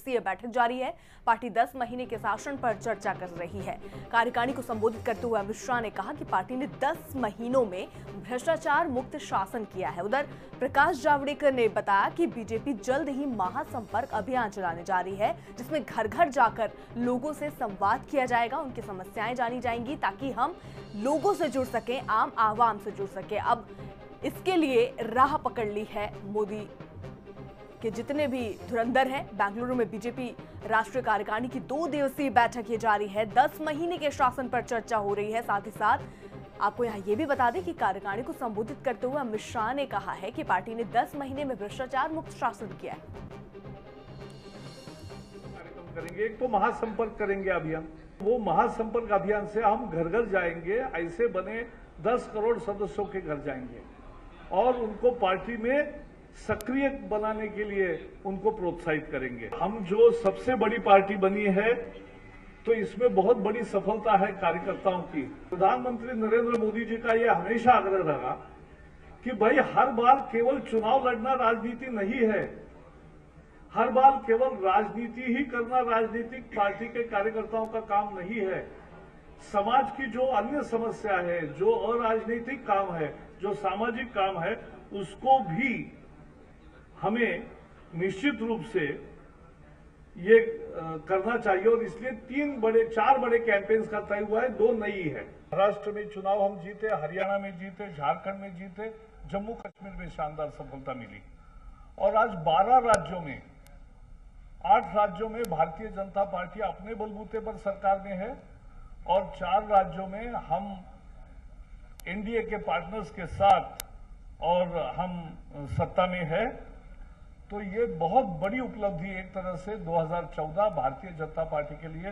दिवसीय बैठक जारी है। पार्टी 10 महीने के शासन पर चर्चा कर रही है। कार्यकारिणी को संबोधित करते हुए अमित शाह ने कहा कि पार्टी ने 10 महीनों में भ्रष्टाचार मुक्त शासन किया है। उधर प्रकाश जावड़ेकर ने बताया कि बीजेपी जल्द ही महासंपर्क अभियान चलाने जा रही है, जिसमें घर घर जाकर लोगों से संवाद किया जाएगा, उनकी समस्याएं जानी जाएंगी ताकि हम लोगों से जुड़ सकें, आम आवाम से जुड़ सके। अब इसके लिए राह पकड़ ली है मोदी के जितने भी धुरंधर हैं। बेंगलुरु में बीजेपी राष्ट्रीय कार्यकारिणी की 2 दिवसीय बैठक ये जारी है। 10 महीने के शासन पर चर्चा हो रही है। साथ ही साथ आपको यहाँ ये भी बता दें कि कार्यकारिणी को संबोधित करते हुए अमित शाह ने कहा है कि पार्टी ने 10 महीने में भ्रष्टाचार मुक्त शासन किया है। कार्यक्रम करेंगे, एक तो महासंपर्क करेंगे अभियान। वो महासंपर्क अभियान से हम घर घर जाएंगे, ऐसे बने 10 करोड़ सदस्यों के घर जाएंगे और उनको पार्टी में सक्रिय बनाने के लिए उनको प्रोत्साहित करेंगे। हम जो सबसे बड़ी पार्टी बनी है तो इसमें बहुत बड़ी सफलता है कार्यकर्ताओं की। प्रधानमंत्री नरेंद्र मोदी जी का यह हमेशा आग्रह रहा कि भाई हर बार केवल चुनाव लड़ना राजनीति नहीं है, हर बार केवल राजनीति ही करना राजनीतिक पार्टी के कार्यकर्ताओं का काम नहीं है। समाज की जो अन्य समस्या है, जो अराजनीतिक काम है, जो सामाजिक काम है, उसको भी हमें निश्चित रूप से ये करना चाहिए और इसलिए 4 बड़े कैंपेन्स का तय हुआ है, 2 नई है। महाराष्ट्र में चुनाव हम जीते, हरियाणा में जीते, झारखंड में जीते, जम्मू कश्मीर में शानदार सफलता मिली और आज 12 राज्यों में 8 राज्यों में भारतीय जनता पार्टी अपने बलबूते पर सरकार में है और 4 राज्यों में हम एनडीए के पार्टनर्स के साथ और हम सत्ता में है। तो ये बहुत बड़ी उपलब्धि एक तरह से 2014 भारतीय जनता पार्टी के लिए।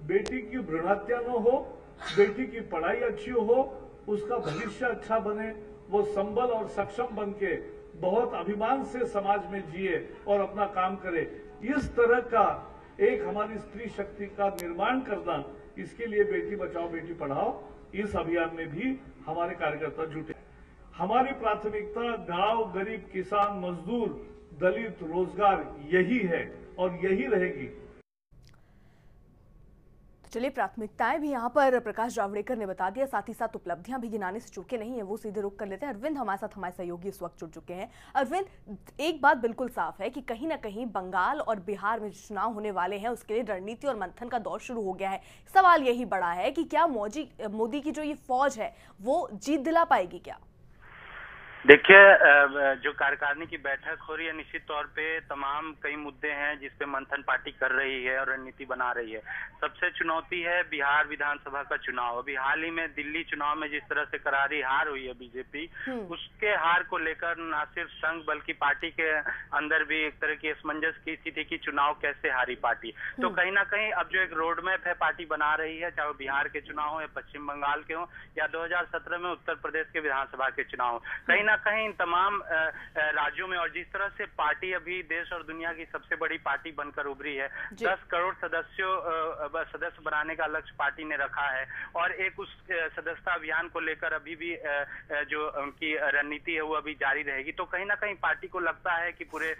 बेटी की भ्रूण हत्या न हो, बेटी की पढ़ाई अच्छी हो, उसका भविष्य अच्छा बने, वो संबल और सक्षम बन के बहुत अभिमान से समाज में जिए और अपना काम करे, इस तरह का एक हमारी स्त्री शक्ति का निर्माण करना, इसके लिए बेटी बचाओ बेटी पढ़ाओ इस अभियान में भी हमारे कार्यकर्ता जुटे। हमारी प्राथमिकता गांव, गरीब, किसान, मजदूर, दलित, रोजगार यही है और यही रहेगी। चलिए, प्राथमिकताएं भी यहाँ पर प्रकाश जावड़ेकर ने बता दिया, साथ ही साथ उपलब्धियां भी गिनाने से चूके नहीं है, वो सीधे रुक कर लेते हैं। अरविंद हमारे साथ, हमारे सहयोगी इस वक्त जुड़ चुके हैं। अरविंद, एक बात बिल्कुल साफ है कि कहीं ना कहीं बंगाल और बिहार में चुनाव होने वाले हैं, उसके लिए रणनीति और मंथन का दौर शुरू हो गया है। सवाल यही बड़ा है कि क्या मोदी की जो ये फौज है वो जीत दिला पाएगी क्या? देखिए, जो कार्यकारिणी की बैठक हो रही है, निश्चित तौर पे तमाम कई मुद्दे हैं जिसपे मंथन पार्टी कर रही है और रणनीति बना रही है। सबसे चुनौती है बिहार विधानसभा का चुनाव। अभी हाल ही में दिल्ली चुनाव में जिस तरह से करारी हार हुई है बीजेपी, उसके हार को लेकर न सिर्फ संघ बल्कि पार्टी के अंदर भी एक तरह की असमंजस की स्थिति की चुनाव कैसे हारी पार्टी। तो कहीं ना कहीं अब जो एक रोड मैप है पार्टी बना रही है, चाहे वो बिहार के चुनाव हो या पश्चिम बंगाल के हो या 2017 में उत्तर प्रदेश के विधानसभा के चुनाव हो, कहीं ना कहीं इन तमाम राज्यों में, और जिस तरह से पार्टी अभी देश और दुनिया की सबसे बड़ी पार्टी बनकर उभरी है, 10 करोड़ सदस्य बनाने का लक्ष्य पार्टी ने रखा है और एक उस सदस्यता अभियान को लेकर अभी भी जो उनकी रणनीति है वो अभी जारी रहेगी। तो कहीं ना कहीं पार्टी को लगता है कि पूरे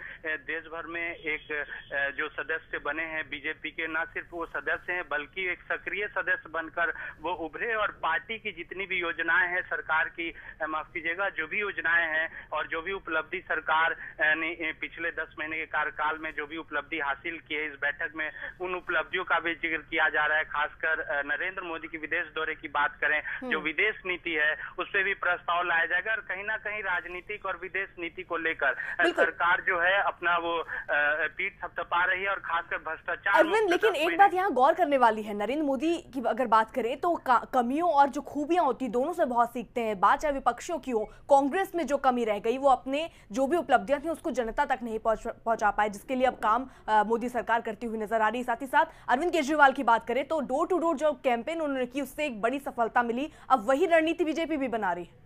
देश भर में एक जो सदस्य बने हैं बीजेपी के, न सिर्फ वो सदस्य हैं बल्कि एक सक्रिय सदस्य बनकर वो उभरे और पार्टी की जितनी भी योजनाएं हैं सरकार की, माफ कीजिएगा, जो भी योजनाएं हैं और जो भी उपलब्धि सरकार ने पिछले 10 महीने के कार्यकाल में जो भी उपलब्धि हासिल की है, इस बैठक में उन उपलब्धियों का भी जिक्र किया जा रहा है। खासकर नरेंद्र मोदी की विदेश दौरे की बात करें, जो विदेश नीति है उस पर भी प्रस्ताव लाया जाएगा और कहीं ना कहीं राजनीतिक और विदेश नीति को लेकर सरकार जो है अपना वो पीठ थपथपा रही है और खासकर भ्रष्टाचार। अरविंद, लेकिन एक बात यहाँ गौर करने वाली है, नरेंद्र मोदी की अगर बात करें तो कमियों और जो खूबियां होती दोनों से बहुत सीखते हैं। बात चाहे विपक्षियों की हो, कांग्रेस में जो कमी रह गई वो अपने जो भी उपलब्धियां थी उसको जनता तक नहीं पहुंचा पाए, जिसके लिए अब काम मोदी सरकार करती हुई नजर आ रही है। साथ ही साथ अरविंद केजरीवाल की बात करें तो डोर टू डोर जो कैंपेन उन्होंने की उससे एक बड़ी सफलता मिली, अब वही रणनीति बीजेपी भी बना रही है।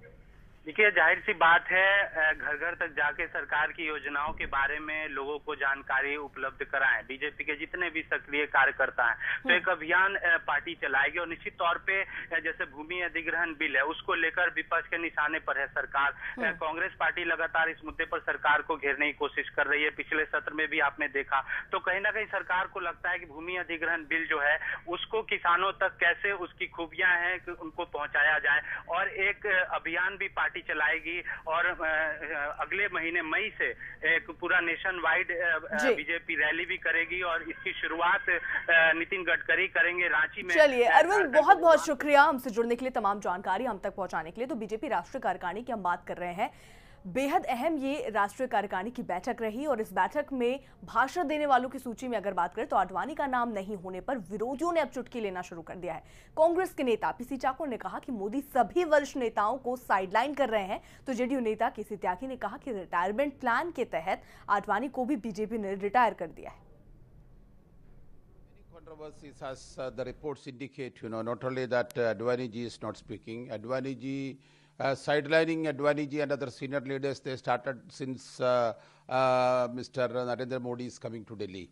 देखिए, जाहिर सी बात है, घर घर तक जाके सरकार की योजनाओं के बारे में लोगों को जानकारी उपलब्ध कराएं। बीजेपी के जितने भी सक्रिय कार्यकर्ता हैं, तो एक अभियान पार्टी चलाएगी और निश्चित तौर पे जैसे भूमि अधिग्रहण बिल है, उसको लेकर विपक्ष के निशाने पर है सरकार। कांग्रेस पार्टी लगातार इस मुद्दे पर सरकार को घेरने की कोशिश कर रही है। पिछले सत्र में भी आपने देखा, तो कहीं ना कहीं सरकार को लगता है कि भूमि अधिग्रहण बिल जो है उसको किसानों तक कैसे उसकी खूबियां हैं कि उनको पहुंचाया जाए, और एक अभियान भी पार्टी चलाएगी। और अगले महीने मई से एक पूरा नेशन वाइड बीजेपी रैली भी करेगी और इसकी शुरुआत नितिन गडकरी करेंगे रांची में। चलिए अरविंद, बहुत बहुत शुक्रिया हमसे जुड़ने के लिए, तमाम जानकारी हम तक पहुंचाने के लिए। तो बीजेपी राष्ट्रीय कार्यकारिणी की हम बात कर रहे हैं। बेहद अहम ये राष्ट्रीय कार्यकारिणी की बैठक रही और इस बैठक में भाषण देने वालों की सूची में अगर बात करें तो आडवाणी का नाम नहीं होने पर विरोधियों ने अब चुटकी लेना शुरू कर दिया है। कांग्रेस के नेता पीसी चाको ने कहा कि मोदी सभी वरिष्ठ नेताओं को साइडलाइन कर रहे हैं, तो जेडीयू नेता केसी त्यागी ने कहा कि रिटायरमेंट प्लान के तहत आडवाणी को भी बीजेपी ने रिटायर कर दिया है। Controversies as the reports indicate, not only that Advani ji is not speaking, Advani ji sidelining Advani ji and other senior leaders, they started since Mr. Narendra Modi is coming to Delhi.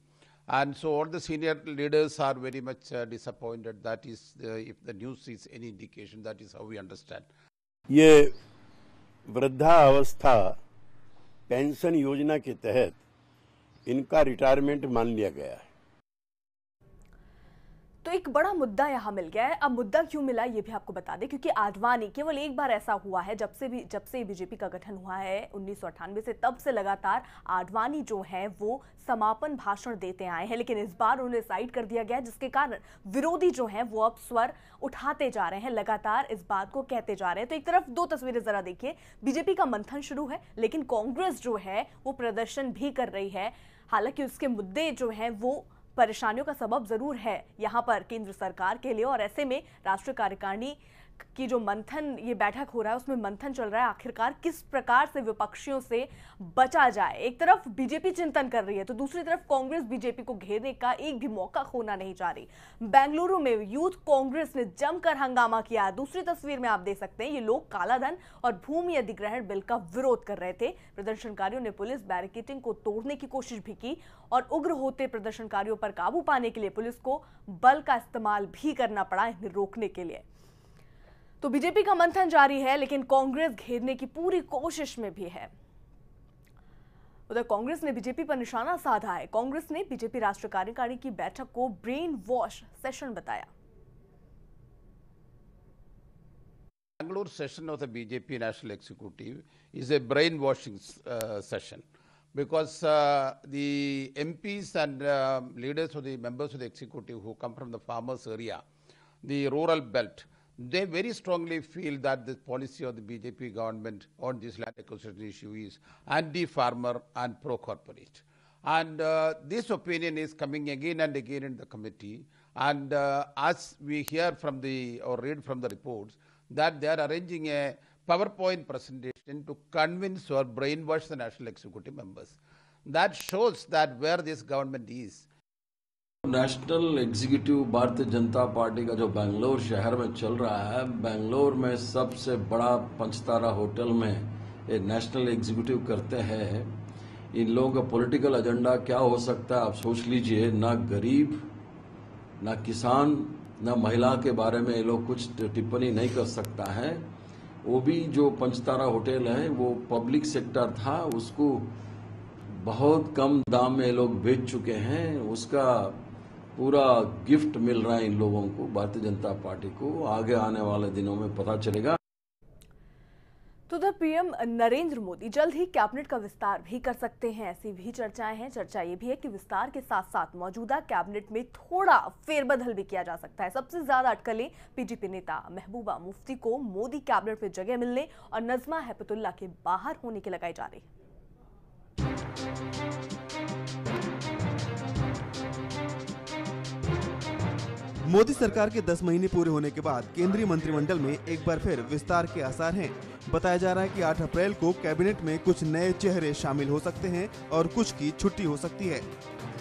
And so all the senior leaders are very much disappointed. That is, if the news is any indication, that is how we understand. ये वृद्धावस्था pension योजना के तहत इनका retirement मान लिया गया है। तो एक बड़ा मुद्दा यहां मिल गया है। अब मुद्दा क्यों मिला ये भी आपको बता दें, क्योंकि आडवाणी केवल एक बार ऐसा हुआ है जब से बीजेपी का गठन हुआ है 1998 से, तब से लगातार आडवाणी जो है वो समापन भाषण देते आए हैं, लेकिन इस बार उन्हें साइड कर दिया गया, जिसके कारण विरोधी जो हैं वो अब स्वर उठाते जा रहे हैं, लगातार इस बात को कहते जा रहे हैं। तो एक तरफ दो तस्वीरें जरा देखिए, बीजेपी का मंथन शुरू है लेकिन कांग्रेस जो है वो प्रदर्शन भी कर रही है। हालांकि उसके मुद्दे जो हैं वो परेशानियों का सबब जरूर है यहां पर केंद्र सरकार के लिए, और ऐसे में राष्ट्रीय कार्यकारिणी की जो मंथन ये बैठक हो रहा है उसमें मंथन चल रहा है, आखिरकार किस प्रकार से विपक्षियों से बचा जाए। एक तरफ बीजेपी चिंतन कर रही है तो दूसरी तरफ कांग्रेस बीजेपी को घेरने का एक भी मौका खोना नहीं चाह रही। बेंगलुरु में यूथ कांग्रेस ने जमकर हंगामा किया। दूसरी तस्वीर में आप देख सकते हैं ये लोग कालाधन और भूमि अधिग्रहण बिल का विरोध कर रहे थे। प्रदर्शनकारियों ने पुलिस बैरिकेडिंग को तोड़ने की कोशिश भी की और उग्र होते प्रदर्शनकारियों पर काबू पाने के लिए पुलिस को बल का इस्तेमाल भी करना पड़ा इन्हें रोकने के लिए। तो बीजेपी का मंथन जारी है लेकिन कांग्रेस घेरने की पूरी कोशिश में भी है। उधर कांग्रेस ने बीजेपी पर निशाना साधा है। कांग्रेस ने बीजेपी राष्ट्रीय कार्यकारिणी की बैठक को ब्रेन वॉश सेशन बताया। Bangalore session of the BJP National Executive is a brainwashing session because the MPs and leaders of the members of the executive who come from the farmers area, the rural belt, they very strongly feel that the policy of the BJP government on this land acquisition issue is anti-farmer and pro-corporate. And this opinion is coming again and again in the committee. And as we hear from or read from the reports, that they are arranging a PowerPoint presentation to convince or brainwash the National Executive members. That shows that where this government is. National executive Bharatiya Janata party का जो बेंगलोर शहर में चल रहा है, बेंगलोर में सबसे बड़ा पंचतारा होटल में ये नेशनल एग्जीक्यूटिव करते हैं। इन लोगों का पॉलिटिकल एजेंडा क्या हो सकता है आप सोच लीजिए। ना गरीब, ना किसान, ना महिला के बारे में ये लोग कुछ टिप्पणी नहीं कर सकता है। वो भी जो पंचतारा होटल है वो पब्लिक सेक्टर था, उसको बहुत कम दाम में ये लोग बेच चुके हैं। उसका पूरा गिफ्ट मिल रहा है इन लोगों को, भारतीय जनता पार्टी को। आगे आने वाले दिनों में पता चलेगा। तो उधर पीएम नरेंद्र मोदी जल्द ही कैबिनेट का विस्तार भी कर सकते हैं, ऐसी भी चर्चाएं हैं। चर्चा ये भी है कि विस्तार के साथ साथ मौजूदा कैबिनेट में थोड़ा फेरबदल भी किया जा सकता है। सबसे ज्यादा अटकलें पीडीपी नेता महबूबा मुफ्ती को मोदी कैबिनेट में जगह मिलने और नजमा हेपतुल्ला के बाहर होने की लगाई जा रही है। मोदी सरकार के 10 महीने पूरे होने के बाद केंद्रीय मंत्रिमंडल में एक बार फिर विस्तार के आसार हैं। बताया जा रहा है कि 8 अप्रैल को कैबिनेट में कुछ नए चेहरे शामिल हो सकते हैं और कुछ की छुट्टी हो सकती है।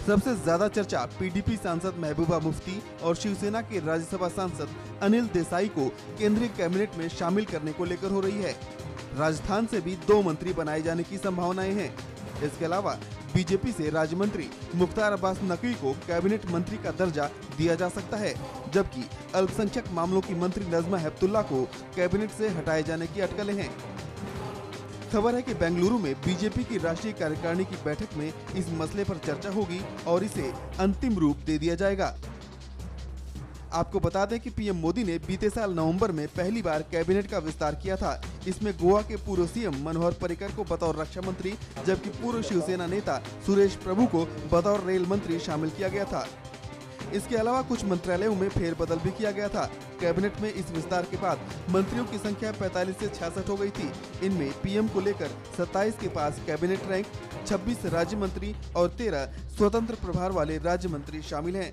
सबसे ज्यादा चर्चा पीडीपी सांसद महबूबा मुफ्ती और शिवसेना के राज्यसभा सांसद अनिल देसाई को केंद्रीय कैबिनेट में शामिल करने को लेकर हो रही है। राजस्थान से भी 2 मंत्री बनाए जाने की संभावनाएं हैं। इसके अलावा बीजेपी से राज्य मंत्री मुख्तार अब्बास नकवी को कैबिनेट मंत्री का दर्जा दिया जा सकता है, जबकि अल्पसंख्यक मामलों की मंत्री नजमा हेपतुल्ला को कैबिनेट से हटाए जाने की अटकलें हैं। खबर है कि बेंगलुरु में बीजेपी की राष्ट्रीय कार्यकारिणी की बैठक में इस मसले पर चर्चा होगी और इसे अंतिम रूप दे दिया जाएगा। आपको बता दें कि पीएम मोदी ने बीते साल नवंबर में पहली बार कैबिनेट का विस्तार किया था। इसमें गोवा के पूर्व सीएम मनोहर पर्रिकर को बतौर रक्षा मंत्री, जबकि पूर्व शिवसेना नेता सुरेश प्रभु को बतौर रेल मंत्री शामिल किया गया था। इसके अलावा कुछ मंत्रालयों में फेरबदल भी किया गया था। कैबिनेट में इस विस्तार के बाद मंत्रियों की संख्या 45 से 66 हो गई थी। इनमें पीएम को लेकर 27 के पास कैबिनेट रैंक, 26 राज्य मंत्री और 13 स्वतंत्र प्रभार वाले राज्य मंत्री शामिल हैं।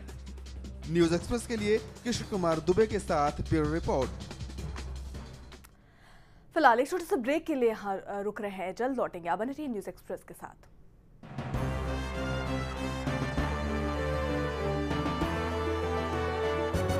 न्यूज एक्सप्रेस के लिए कृष्ण कुमार दुबे के साथ ब्यूरो रिपोर्ट। फिलहाल एक छोटे से ब्रेक के लिए रुक रहे हैं, जल्द लौटेंगे। आप बने रहिए न्यूज एक्सप्रेस के साथ।